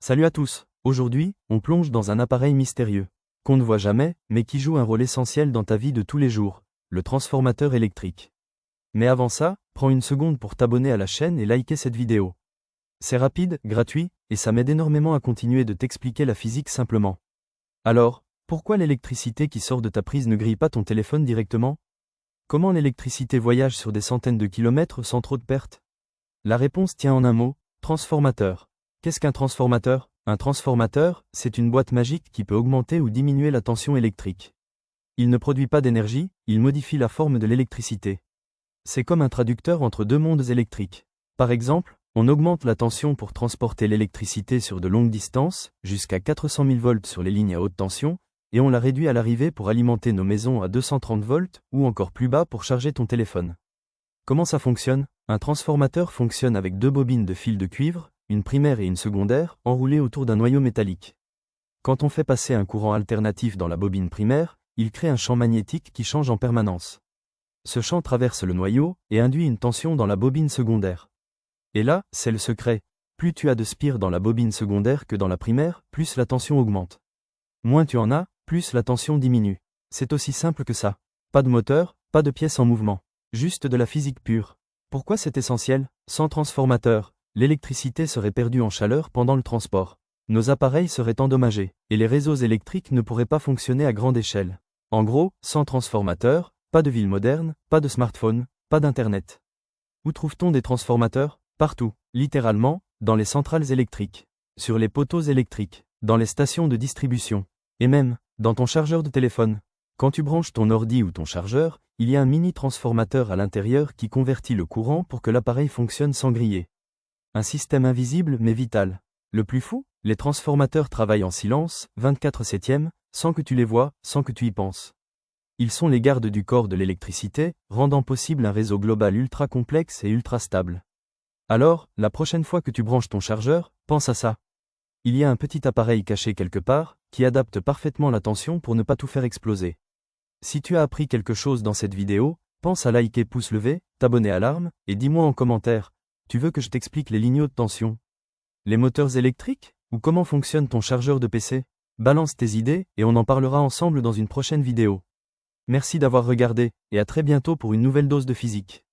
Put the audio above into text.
Salut à tous, aujourd'hui, on plonge dans un appareil mystérieux, qu'on ne voit jamais, mais qui joue un rôle essentiel dans ta vie de tous les jours, le transformateur électrique. Mais avant ça, prends une seconde pour t'abonner à la chaîne et liker cette vidéo. C'est rapide, gratuit, et ça m'aide énormément à continuer de t'expliquer la physique simplement. Alors, pourquoi l'électricité qui sort de ta prise ne grille pas ton téléphone directement? Comment l'électricité voyage sur des centaines de kilomètres sans trop de pertes? La réponse tient en un mot, transformateur. Qu'est-ce qu'un transformateur? Un transformateur, c'est une boîte magique qui peut augmenter ou diminuer la tension électrique. Il ne produit pas d'énergie, il modifie la forme de l'électricité. C'est comme un traducteur entre deux mondes électriques. Par exemple, on augmente la tension pour transporter l'électricité sur de longues distances, jusqu'à 400 000 volts sur les lignes à haute tension, et on la réduit à l'arrivée pour alimenter nos maisons à 230 volts, ou encore plus bas pour charger ton téléphone. Comment ça fonctionne? Un transformateur fonctionne avec deux bobines de fil de cuivre, une primaire et une secondaire, enroulées autour d'un noyau métallique. Quand on fait passer un courant alternatif dans la bobine primaire, il crée un champ magnétique qui change en permanence. Ce champ traverse le noyau et induit une tension dans la bobine secondaire. Et là, c'est le secret. Plus tu as de spires dans la bobine secondaire que dans la primaire, plus la tension augmente. Moins tu en as, plus la tension diminue. C'est aussi simple que ça. Pas de moteur, pas de pièces en mouvement. Juste de la physique pure. Pourquoi c'est essentiel? Sans transformateur, l'électricité serait perdue en chaleur pendant le transport. Nos appareils seraient endommagés, et les réseaux électriques ne pourraient pas fonctionner à grande échelle. En gros, sans transformateur, pas de ville moderne, pas de smartphone, pas d'internet. Où trouve-t-on des transformateurs? Partout, littéralement, dans les centrales électriques, sur les poteaux électriques, dans les stations de distribution, et même, dans ton chargeur de téléphone. Quand tu branches ton ordi ou ton chargeur, il y a un mini transformateur à l'intérieur qui convertit le courant pour que l'appareil fonctionne sans griller. Un système invisible mais vital. Le plus fou, les transformateurs travaillent en silence, 24/7, sans que tu les vois, sans que tu y penses. Ils sont les gardes du corps de l'électricité, rendant possible un réseau global ultra complexe et ultra stable. Alors, la prochaine fois que tu branches ton chargeur, pense à ça. Il y a un petit appareil caché quelque part, qui adapte parfaitement la tension pour ne pas tout faire exploser. Si tu as appris quelque chose dans cette vidéo, pense à liker pouce levé, t'abonner à l'alarme, et dis-moi en commentaire, tu veux que je t'explique les lignes haute tension? Les moteurs électriques? Ou comment fonctionne ton chargeur de PC? Balance tes idées, et on en parlera ensemble dans une prochaine vidéo. Merci d'avoir regardé, et à très bientôt pour une nouvelle dose de physique.